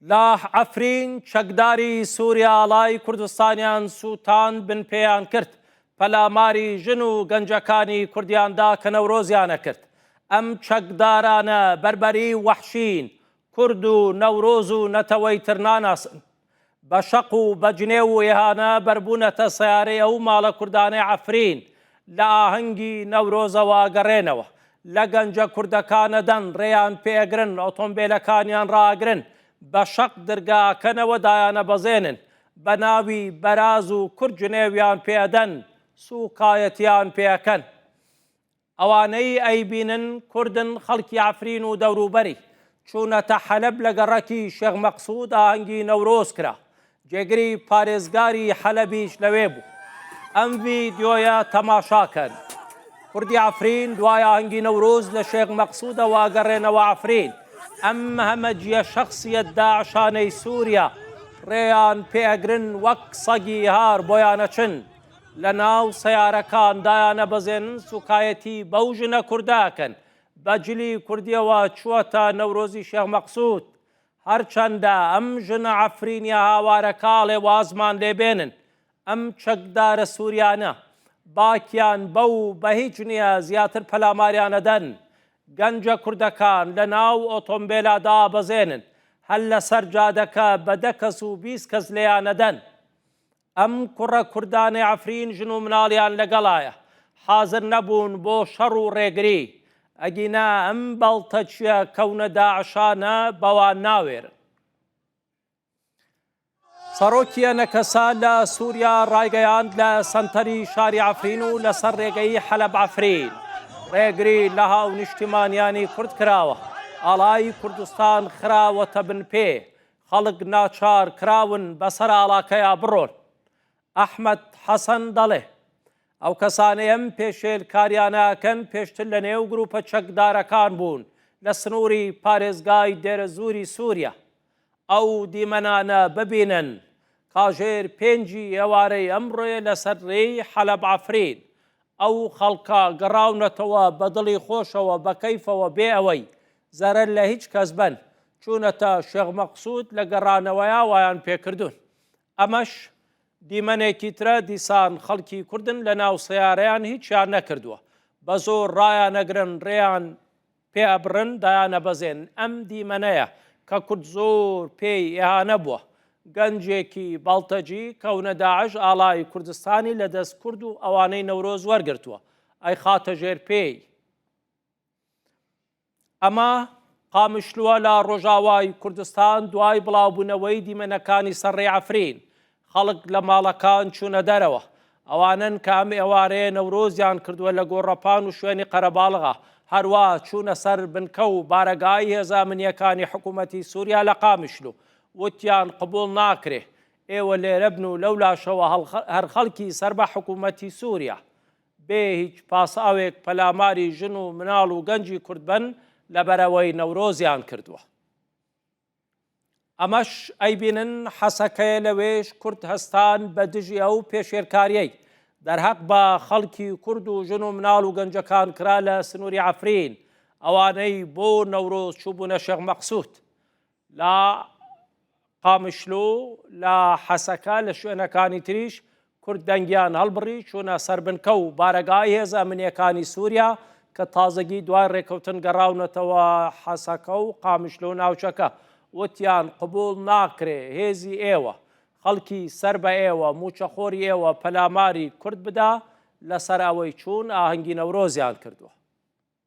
لا عفرین چەکداری سووریا ئاڵای کوردستانیان سووتان بنپێیان کرد پەلاماری ژن و گەنجەکانی کوردیاندا کە نەورۆزیانە کرد. ئەم چەکدارانە بەربەری وەحشین کورد و نەورۆز و نەتەوەی تر ناناسن. بە شەق و بەجنێ و ئێهانە بەربوونەتە سەیارەی ئەو ماڵە کوردانەی عەفرین لە ئاهەنگی نەورۆزەوە گەڕێنەوە. لە گەنجە کوردەکانە دەن ڕێیان پێگرن ئۆتۆمبیلەکانیان ڕاگرن بە شەق دەرگاکەنەوە دایانە بەزێنن بە ناوی بەراز و کورد جنێویان پێدەن سوکایەتیان پێەکەن. ئەوانەی ئەیبینن کوردن خەڵکی عەفرین و دەوروبەری چوونەتە حەلەب لە گەڕەکی شێخ مەقسوود ئاهەنگی نەورۆز کرا. جێگری پارێزگاری حەلەبیش لەوێ بوو. ئەم ڤیدیۆیە تەماشاکەن. کوردی عەفرین دوای ئاهەنگی نەورۆز لە شێخ مەقسوودەوە گەڕێنەوە عەفرین. ئەم هەمەجیە شەخسیەت داعشانەی سووریا ڕێیان پێگرن وەک سەگی هار بۆیانەچن لە ناو سەیارەکان دایانە بەزێنن سوکایەتی بەو ژنە کورداکەن. بەجلی کوردیەوە چووەتە نەورۆزی شێخ مەقسوود. هەرچەندە ئەم ژنە عەفرینیە هاوارە کاڵێ وازمان لێبێنن ئەم چەکدارە سووریانە باکیان بەو بە هیچ نییە زیاتر پەلاماریانەدەن. گەنجە کوردەکان لە ناو ئۆتۆمبیلادا بەزێنن هەر لەسەر جادەکە بە 10 کەس و 20 کەس لێیانەدەن. ئەم کوڕە کوردانەی عەفرین ژن و مناڵیان لەگەڵایە حازر نەبوون بۆ شەڕ و ڕێگری. ئەگینا ئەم بەڵتەچیە کەونە داعشانە بەوان ناوێرن. سەرۆکیە نەکەسا لە سووریا ڕایگەیاند لە سەنتەری شاری عەفرین و لەسەر ڕێگەی حەلەب عەفرین ڕێگری لە هاو نیشتیمانیانی کورد کراوە. ئاڵای کوردستان خراوەتە بنپێ خەڵک ناچار کراون بەسەر ئاڵاکەیە بڕۆن. ئەحمەد حەسەن دەڵێ ئەو کەسانەیەم پێشێلکاریانەکەن پێشتر لە نێو گروپە چەکدارەکان بوون لە سنووری پارێزگای دێرەزووری سووریا. ئەو دیمەنانە ببینن کاژێر 5 ئێوارەی ئەمڕۆیە لەسەر ڕێی حەلەب عەفرین. ئەو خەڵکە گەڕاونەتەوە بە دڵی خۆشەوە بە کەیفەوە بێ ئەوەی زەرەر لە هیچ کەس بن چوونەتە شێخ مەقسوود لە گەڕانەوەیە وایان پێکردوون. ئەمەش دیمەنێکی ترە دیسان خەڵکی کوردن لە ناو سەیارەیان هیچیان نەکردووە بە زۆر ڕایانەگرن ڕێیان پێبڕن دایانە بەزێن. ئەم دیمەنەیە کە کورد زۆر پێی ئێهانە بووە. گەنجێکی بەڵتەجی کەونە داعش ئاڵای کوردستانی لە دەست کورد و ئەوانەی نەورۆز وەرگرتووە ئەی خاتە ژێر پێی. ئەمە قامشلووە لە ڕۆژاوای کوردستان دوای بڵاوبوونەوەی دیمەنەکانی سەرڕێی عەفرین. خەڵک لە ماڵەکان چوونە دەرەوە. ئەوانن کە ئەم ئێوارەیە نەورۆزیان کردووە لە گۆڕەپان و شوێنی قەرەباڵغا. هەروە چوونە سەر بنکە و بارەگای هێزانمنیەکانی حکوومەتی سووریا لە قامشلو وتیان قبوڵ ناکرێ ئێوە لێرە بن و لەولاشەوە هەر خەڵکی سەر بە حکوومەتی سووریا بێ هیچ پاساوێک پەلاماری ژن و مناڵ و گەنجی کورد بن لەبەرەوەی نەورۆزیان کردووە. ئەمەش ئەیبینن حەسەکەیە لەوێش کورد هەستان بە دژی ئەو پێشێرکاریەی دەرهەق بە خەڵکی کورد و ژن و مناڵ و گەنجەکان کرا لە سنووری عەفرین ئەوانەی بۆ نەورۆز چووبوونە شێخ مەقسوود لە قامشلو لە حەسەکە لە شوێنەکانی تریش کورد دەنگیان هەڵبڕی چوونە سەربنکە و بارەگای هێزانمنیەکانی سووریا کە تازەگی دوای ڕێکەوتن گەڕاونەتەوە حەسەکە و قامشلو ناوچەکە. وتیان قبوڵ ناکرێ هێزی ئێوە خەڵکی سەر بە ئێوە موچەخۆری ئێوە پەلاماری کورد بدا لەسەر ئەوەی چوون ئاهەنگی نەورۆزیان کردووە.